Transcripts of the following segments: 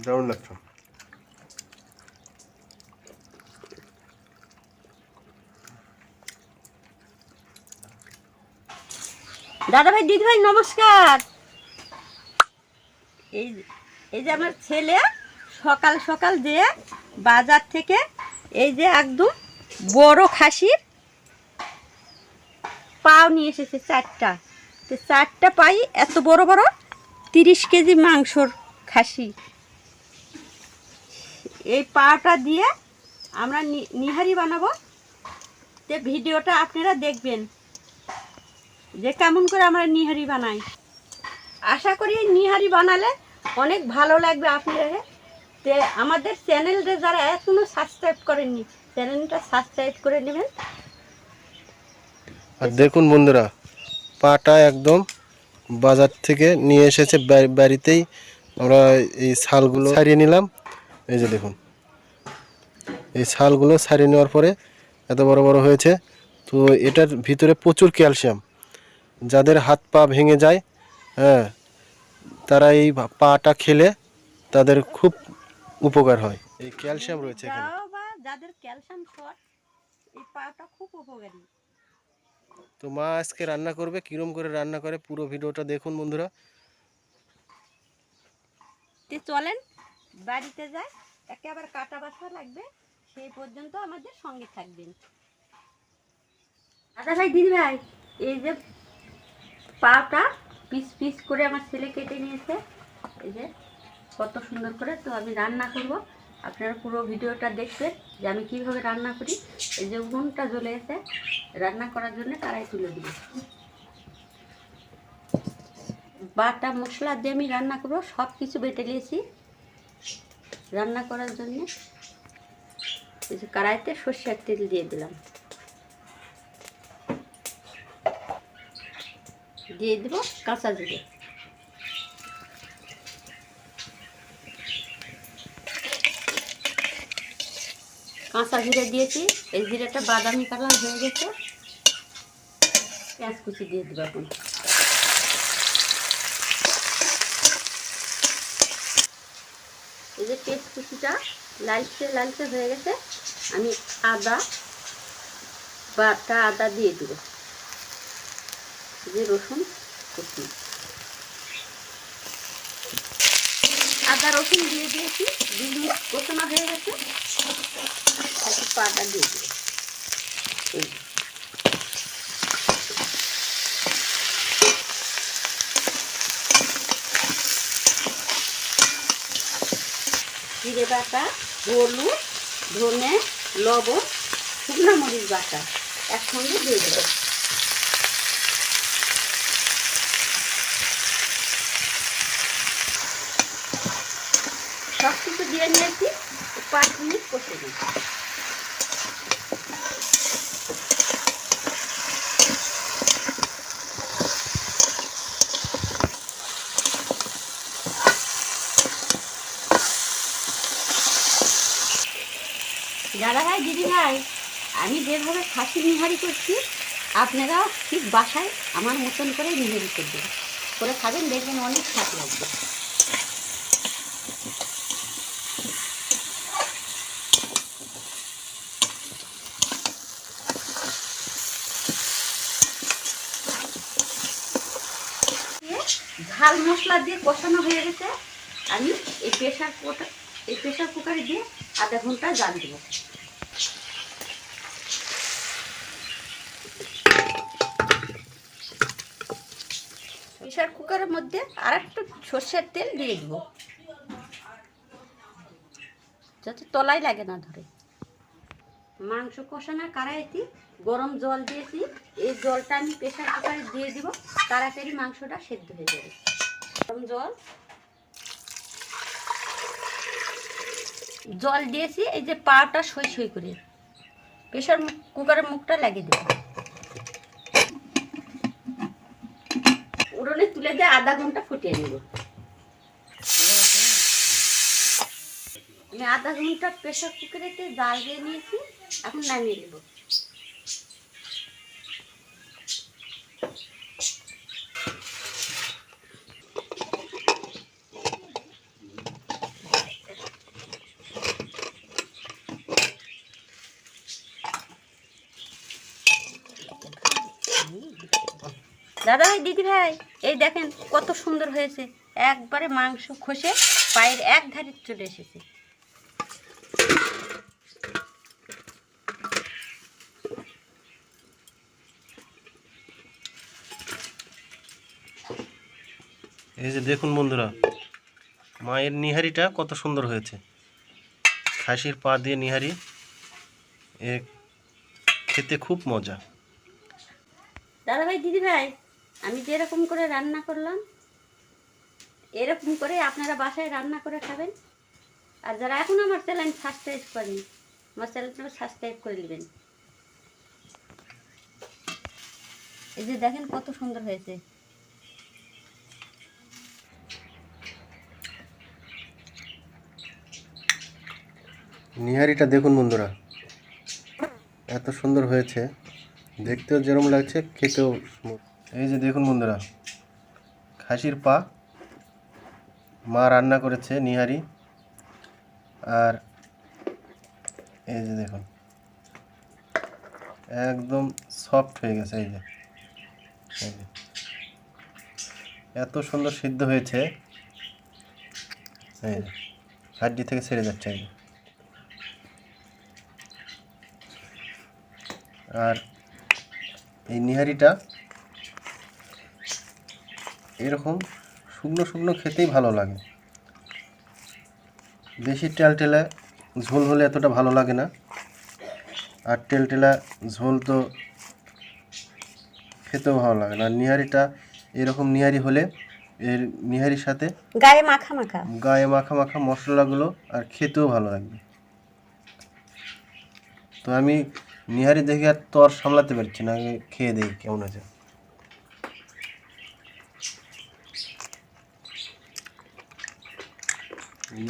দারুণ লাগছে। দাদা ভাই দিদি ভাই নমস্কার। এই এই যে আমার ছেলে সকাল সকাল যে বাজার থেকে এই যে একদম বড় খাসির পাও নিয়ে এসেছে 4টা। তো 4টা পাই এত বড় বড় 30 কেজি মাংসর খাসি। এই পাটা দিয়ে আমরা নিহারি বানাবো। তো ভিডিওটা আপনারা দেখবেন যে কেমন করে আমরা নিহারি বানাই। আশা করি নিহারি বানালে অনেক ভালো লাগবে আপনাদের। তো আমাদের চ্যানেলটা যারা এখনো সাবস্ক্রাইব করেননি চ্যানেলটা সাবস্ক্রাইব করে নেবেন। আর দেখুন বন্ধুরা, পাটা একদম বাজার থেকে নিয়ে এসেছে, বাড়িতেই আমরা এই ছালগুলো ছাড়িয়ে নিলাম। এই যে দেখুন, এই ছালগুলো ছাড়িয়ে নেওয়ার পরে এত বড় বড় হয়েছে। তো এটার ভিতরে প্রচুর ক্যালসিয়াম, যাদের হাত পা ভেঙে যায়, হ্যাঁ, তারা এই পাটা খেলে তাদের খুব উপকার হয়। এই ক্যালসিয়াম রয়েছে এখানে। বা যাদের ক্যালসিয়াম শর্ট এই পাটা খুব উপকারী। তো মা আজকে রান্না করবে, কিরম করে রান্না করে পুরো ভিডিওটা দেখুন বন্ধুরা। তে চলেন বাড়িতে যাই, একেবারে কাটা বাছা লাগবে, সেই পর্যন্ত আমাদের সঙ্গে থাকবেন। দাদা ভাই দিদি ভাই এই যে পাটা পিস পিস করে আমার ছেলে কেটে নিয়েছে, এই যে কত সুন্দর করে। তো আমি রান্না করব, আপনারা পুরো ভিডিওটা দেখবেন যে আমি কীভাবে রান্না করি। এই যে উনুনটা জ্বলে গেছে, রান্না করার জন্য কড়াই তুলে দিব। বাটা মশলা দিয়ে আমি রান্না করবো, সব কিছু বেটে নিয়েছি রান্না করার জন্য। এই যে কড়াইতে সর্ষের তেল দিয়ে দিলাম, দিয়ে দেব কাঁচা জিরে, কাঁচা জিরে দিয়েছি। এই জিরেটা বাদামি কালার হয়ে গেছে, পেঁয়াজ কুচি দিয়ে দেবো এখন। এই যে পেঁয়াজ কুচিটা লালচে লালচে হয়ে গেছে, আমি বাটা আদা দিয়ে দেবো। যে রসুন কুচি, আদা রসুন দিয়ে দিয়েছি, 2 মিনিট কষানো হয়ে গেছে। একটু পাটা দিয়ে দেবো। এই জিরে বাটা, হলুদ, ধনে, লবণ, শুকনো মরিচ বাটা একসঙ্গে দিয়ে দেবো। সব কিছু দিয়ে নিয়েছি, 5 মিনিট কষে দিই। দাদা ভাই দিদি ভাই আমি যেভাবে খাসি নিহারি করছি আপনারা ঠিক বাসায় আমার মতন করে নিহারি করবেন, করে খাবেন, দেখবেন অনেক স্বাদ লাগবে। ঝাল মশলা দিয়ে কষানো হয়ে গেছে, আমি এই প্রেশার কুকারে দিয়ে আধা ঘন্টা জাল দেব। প্রেশার কুকারের মধ্যে আর একটু সর্ষের তেল দিয়ে দেব, যাতে তলায় লাগে না ধরে। মাংস কষানোর কড়াইতে গরম জল দিয়েছি, এই জলটা আমি প্রেশার কুকারে দিয়ে দিব, তাড়াতাড়ি মাংসটা সেদ্ধ হয়ে যাবে। গরম জল দিয়েছি, এই যে পাটা সই সই করে প্রেশার কুকারের মুখটা লাগিয়ে দেব। উড়নে তুলে দিয়ে আধা ঘন্টা ফুটিয়ে নেব। আমি আধা ঘন্টা প্রেশার কুকারেতে জাল দিয়ে নিয়েছি, এখন নামিয়ে নেব। দাদা ভাই দিদি ভাই, এই দেখেন কত সুন্দর হয়েছে, একবারে মাংস খসে পায়ের এক ধারে চলে এসেছে। এই যে দেখুন বন্ধুরা, মায়ের নিহারিটা কত সুন্দর হয়েছে। খাসির পা দিয়ে নিহারি, এ খেতে খুব মজা। দাদা ভাই দিদি ভাই, আমি যেরকম করে রান্না করলাম এরকম করে আপনারা বাসায় রান্না করে খাবেন। আর যারা এখন আমার চ্যানেল সাবস্ক্রাইব করেন, আমার চ্যানেলটা সাবস্ক্রাইব করে নেবেন। এই যে দেখেন কত সুন্দর হয়েছে। নিহারিটা দেখুন বন্ধুরা, এত সুন্দর হয়েছে, দেখতেও যেরকম লাগছে খেতেও। এই যে দেখুন বন্ধুরা, খাসির পা মা রান্না করেছে নিহারি। আর এই যে দেখুন একদম সফট হয়ে গেছে। এই যে এত সুন্দর সিদ্ধ হয়েছে, এই যে হাড্ডি থেকে ছেড়ে যাচ্ছে। এই যে আর এই নিহারিটা এরকম শুকনো শুকনো খেতেই ভালো লাগে। বেশি টেলটেলা ঝোল হলে এতটা ভালো লাগে না, আর টেলটেলা ঝোল তো খেতেও ভালো লাগে না। আর নিহারিটা এরকম নিহারি হলে এর নিহারির সাথে গায়ে মাখা মাখা মাখা মশলাগুলো আর খেতেও ভালো লাগবে। তো আমি নিহারি দেখে আর তো আর সামলাতে পারছি না, আগে খেয়ে দেখি কেমন আছে।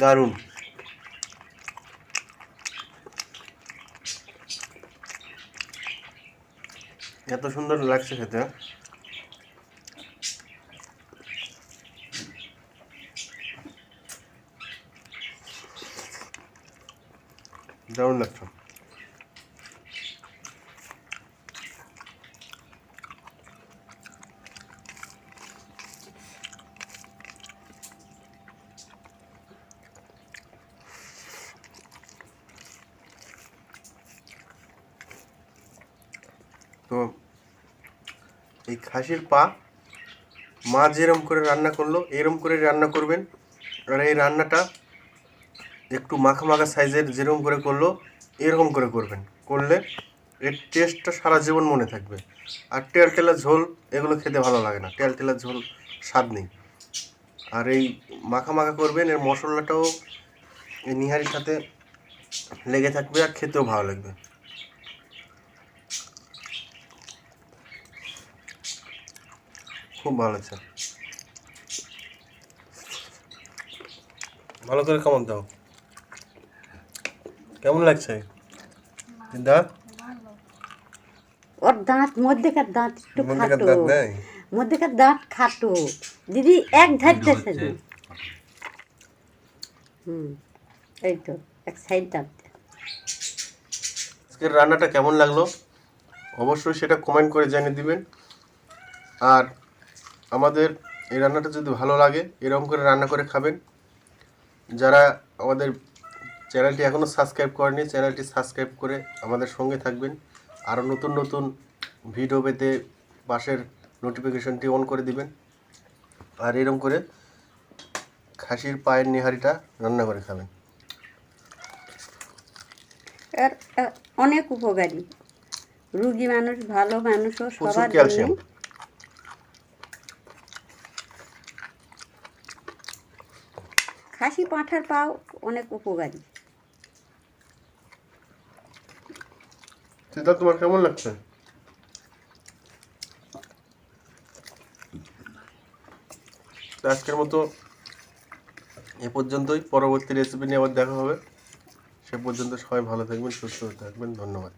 দারুণ, এত সুন্দর লাগছে খেতে। দারুণ লাগছে। তো এই খাসির পা মা যেরকম করে রান্না করলো এরকম করে রান্না করবেন। আর এই রান্নাটা একটু মাখা মাখা সাইজের যেরকম করে করলো এরকম করে করবেন, করলে এর টেস্টটা সারা জীবন মনে থাকবে। আর টেলটেলা ঝোল এগুলো খেতে ভালো লাগে না, টেলটেলা ঝোল স্বাদ নেই। আর এই মাখা মাখা করবেন, এর মশলাটাও এই নিহারির সাথে লেগে থাকবে আর খেতেও ভালো লাগবে। খুব ভালো লাগছে। ভালো করে কেমন দাও, কেমন লাগছে দা? ওর দাঁত মধ্যেকার দাঁত একটু মধ্যেকার খাটো, দাঁত নেই? মধ্যেকার দাঁত খাটো দিদি, এক ধারতেছে না। এই তো এক সাইড দাঁত। আজকের রান্নাটা কেমন লাগলো অবশ্যই সেটা কমেন্ট করে জানিয়ে দিবেন। আর আমাদের এই রান্নাটা যদি ভালো লাগে এরকম করে রান্না করে খাবেন। যারা আমাদের চ্যানেলটি এখনও সাবস্ক্রাইব করেনি, চ্যানেলটি সাবস্ক্রাইব করে আমাদের সঙ্গে থাকবেন। আরও নতুন নতুন ভিডিও পেতে পাশের নোটিফিকেশনটি অন করে দিবেন। আর এরকম করে খাসির পায়ের নিহারিটা রান্না করে খাবেন। আর অনেক উপকারী, রুগী মানুষ, ভালো মানুষও প্রচুর সবার ক্যালসিয়াম। জন্য। খাসি পাঁঠার পাও অনেক উপকারী। সেটা তোমার কেমন লাগছে? আজকের মতো এ পর্যন্তই, পরবর্তী রেসিপি নিয়ে আবার দেখা হবে। সে পর্যন্ত সবাই ভালো থাকবেন, সুস্থ থাকবেন। ধন্যবাদ।